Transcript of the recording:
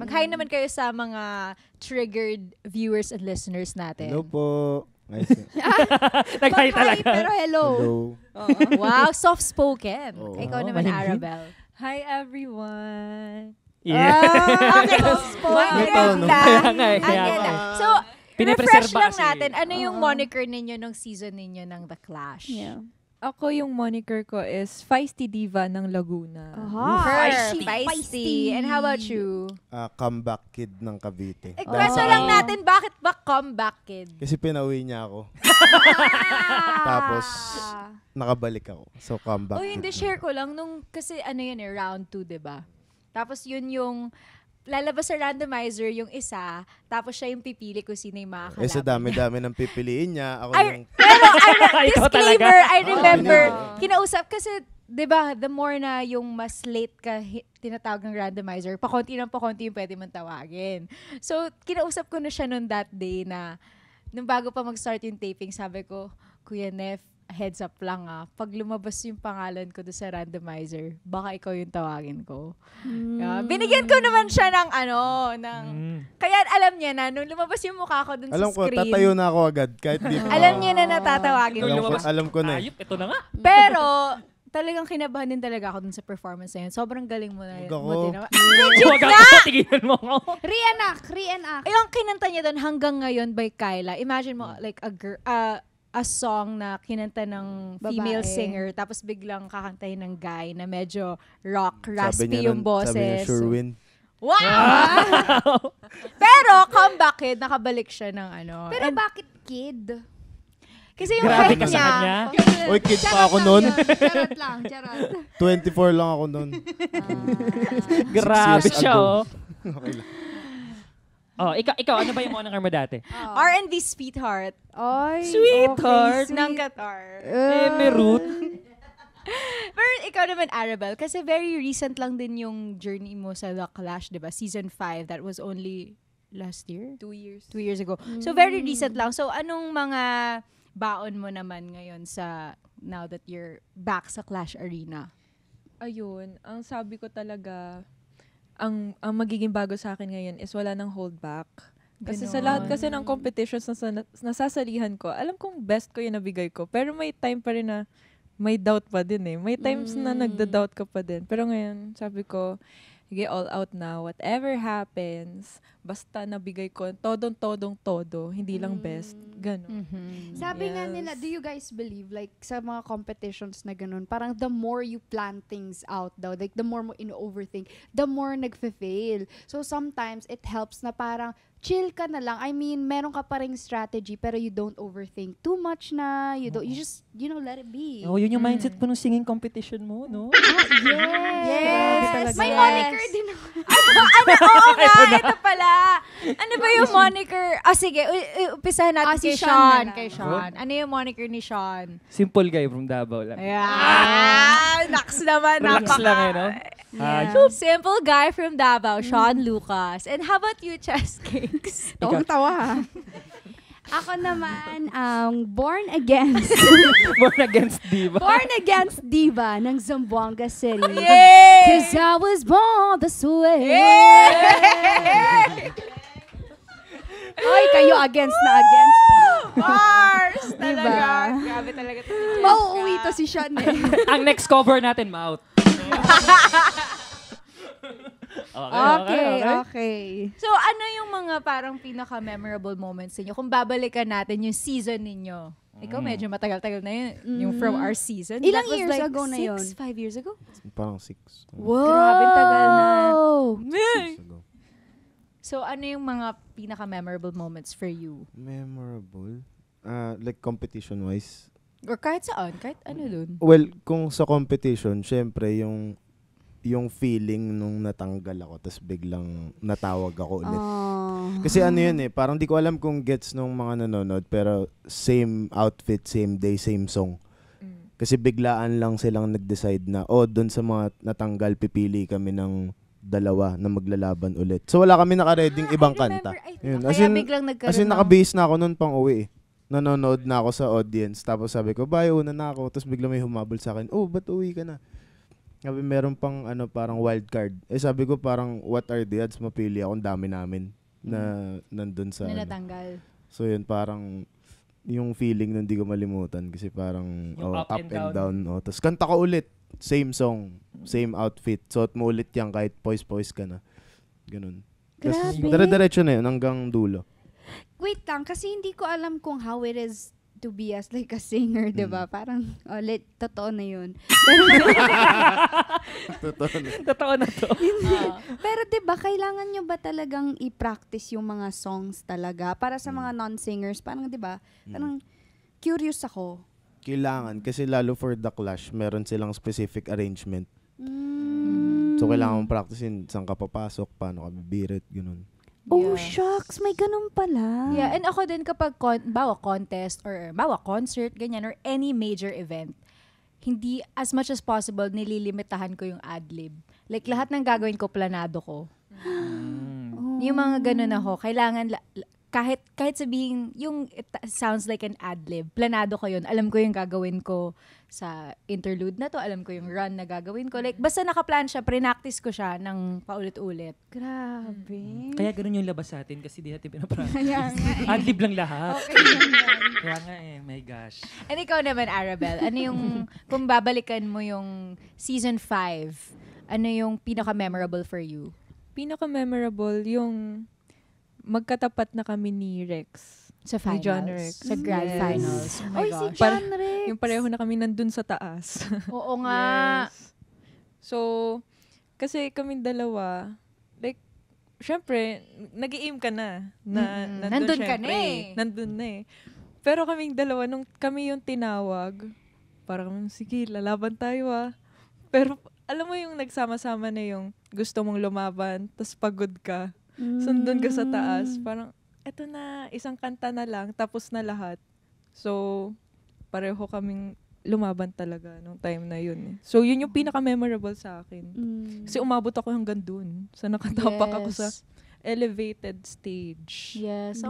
Mag-hi naman kayo sa mga triggered viewers and listeners natin. Hello po. Nice. Nag-hi talaga. Pero hello. Wow, soft-spoken. Oo. Ikaw naman, mahigpit. Arabel. Hi everyone. Yeah. Okay, soft-spoken Kaya nga eh. Ang Kaya ganda. nga. So, refresh Pinipreserba lang kasi. natin. Ano yung moniker ninyo nung season ninyo ng The Clash? Yeah. Ako yung moniker ko is Feisty Diva ng Laguna. Feisty. And how about you? Comeback kid ng Cavite. Kwento lang natin, bakit ba comeback kid? Kasi pinauwi niya ako. Tapos, nakabalik ako. So, comeback Oh, hindi, kid. share ko lang. Kasi ano yun round 2, diba? Tapos yun yung, lalabas sa randomizer yung isa, tapos siya yung pipili kung sino yung makakalaban. Sa dami-dami ng pipiliin niya. Ako Ay, yung... pero Ikaw disclaimer, talaga. I remember, Oo. kinausap kasi, 'di ba, the more na yung mas late ka tinatawag ng randomizer, pakonti yung pwede mong tawagin. So, kinausap ko na siya noon that day na, nung bago pa mag-start yung taping, sabi ko, Kuya Nef, heads up lang pag lumabas yung pangalan ko doon sa randomizer, baka ikaw yung tawagin ko. Binigyan ko naman siya ng kaya alam niya na, nung lumabas yung mukha ko doon sa Alam ko, screen, tatayo na ako agad. Kahit di alam niya na natatawagin Nung ko lumabas, siya. alam ko na. Ayop, ito na nga. Pero, talagang kinabahan din talaga ako dun sa performance na yun. Sobrang galing mo na yun. Huwag ako. Huwag ako, tigilan mo ako. Reenact. Yung kinanta niya doon hanggang ngayon by Kyla. Imagine mo, like a song na kinanta ng female Babae. singer, tapos biglang kakantahin ng guy na medyo rock, Sabi raspy niya yung boses. Sabi niya, sure win. Wow! Pero, comeback kid, nakabalik siya ng Pero bakit kid? Kasi yung Grabe head ka sa niya. kanya. Uy, kid pa ako nun. Charot lang, charot. 24 lang ako nun. Grabe 6 years siya, ago. oh. Okay lang. Oh, ikaw, ano ba yung moniker mo dati? R&B sweetheart Ay, Sweetheart. okay, ng Qatar. Merut. Pero ikaw naman, Arabel, kasi very recent lang din yung journey mo sa The Clash, di ba? Season 5, that was only last year? 2 years. 2 years ago. So, very recent lang. So, anong mga baon mo naman ngayon sa now that you're back sa Clash Arena? Ayun, ang sabi ko talaga, ang magiging bago sa akin ngayon is wala nang hold back. Kasi sa lahat kasi ng competitions na nasasalihan ko, alam kong best ko yung nabigay ko. Pero may time pa rin na may doubt pa din eh. May times na nagda-doubt ka pa din. Pero ngayon, sabi ko, sige, all out na. Whatever happens, basta nabigay ko, todong-todo, hindi lang best. Ganon. Sabi nga nila, do you guys believe, like, sa mga competitions na ganun, parang the more you plan things out daw, like, the more mo in-overthink, the more nagfe-fail. So, sometimes, it helps na parang, chill ka na lang. I mean, meron ka pa ring strategy, pero you don't overthink too much na. You just, let it be. Oh, yun yung mindset po ng singing competition mo, no? Yes! May Yes. moniker din ako. Oo nga, ito pala. Ano ba yung moniker? Sige, umpisahan natin Si kay Sean Sean. na lang. Kay Sean. Ano yung moniker ni Sean? Simple guy from Davao lang. Ayan! Naks naman. Relax lang eh, no? Simple guy from Davao, Sean Lucas. And how about you, Chess Cakes? Tawang-tawa. Ako naman, born against Born against diva. born against diva ng Zamboanga City. Yay! Cause I was born this way. Yay! Ay, kayo against na against. Bars! Diba? Talaga. Grabe talaga ito. Mauuwi to si Sean eh. Ang next cover natin, Mouth. Okay. So, ano yung mga parang pinaka-memorable moments ninyo? Kung babalikan natin yung season ninyo. Ikaw medyo matagal-tagal na yun. Yung from our season. Ilang That was years like ago na yun? 5 years ago? Parang 6. Wow. Grabe, tagal na. 6 ago. So, ano yung mga pinaka-memorable moments for you? Memorable? Like competition-wise? Or kahit saan? Kahit ano dun? Well, kung sa competition, syempre yung feeling nung natanggal ako tapos biglang natawag ako ulit. Kasi ano yun eh, parang di ko alam kung gets nung mga nanonood pero same outfit, same day, same song. Kasi biglaan lang silang nag-decide na doon sa mga natanggal pipili kami ng dalawa na maglalaban ulit. So wala kami naka-reading ibang kanta. Yun. Kaya biglang nagkaroon As in naka-base na ako noon pang uwi eh. Nanonood na ako sa audience. Tapos sabi ko, bye, una na ako. Tapos bigla may humabol sa akin, ba't uwi ka na? Sabi, meron pang parang wild card. Sabi ko parang, what are the odds mapili ako, ang dami namin na nandun sa Na natanggal. So yun, parang yung feeling nun di ko malimutan kasi parang Yung up and down. Tapos kanta ka ulit, same song, same outfit. Suot mo ulit yan kahit poise ka na. Ganun. Tapos Grabe. dire-diretso na yun hanggang dulo. Wait lang, kasi hindi ko alam kung how it is to be as like a singer, di ba? Parang, totoo na yun. Totoo na. Totoo na to. Pero 'di ba kailangan nyo ba talagang i-practice yung mga songs talaga para sa mga non-singers? Parang 'di ba? Parang curious ako. Kailangan kasi lalo for The Clash, meron silang specific arrangement. Mm. So kailangan mong practicein saan ka papasok, paano ka bibirit, ganun. Oh, Yes. shucks, may ganun pala. Yeah, and ako din kapag bawa contest or bawa concert, ganyan, or any major event, hindi as much as possible nililimitahan ko yung ad-lib. Like, lahat ng gagawin ko, planado ko. Yung mga ganun ako, kailangan, kahit sabihin, it sounds like an ad-lib, planado ko yun. Alam ko yung gagawin ko sa interlude na to, alam ko yung run na gagawin ko. Like, basta nakaplan siya, pre-practice ko siya ng paulit-ulit. Grabe. Kaya ganun yung labas sa atin kasi di natin pinapractice. Kaya nga eh. Adlib lang lahat. Okay yan. Kaya nga my gosh. And ikaw naman, Arabel, ano yung, kung babalikan mo yung season 5, ano yung pinaka-memorable for you? Pinaka-memorable yung magkatapat na kami ni Rex. Sa Ni finals? John Rex. Sa grand Yes. finals? Oh my Oy, si gosh. John Rex. Yung pareho na kami nandun sa taas. Oo nga. Yes. So, kasi kaming dalawa, like, syempre, nag-i-aim ka na. Nandun ka na eh. Nandun na eh. Pero kaming dalawa, nung kami yung tinawag, parang, sige, lalaban tayo ah. Pero, alam mo yung nagsama-sama na yung gusto mong lumaban, tas pagod ka. Sundon ka sa taas. Parang, eto na, isang kanta na lang, tapos na lahat. So, pareho kaming lumaban talaga nung time na yun. So, yun yung pinaka-memorable sa akin. Kasi umabot ako hanggang dun. So, nakatapak ako sa Yes. elevated stage. Yes. Ako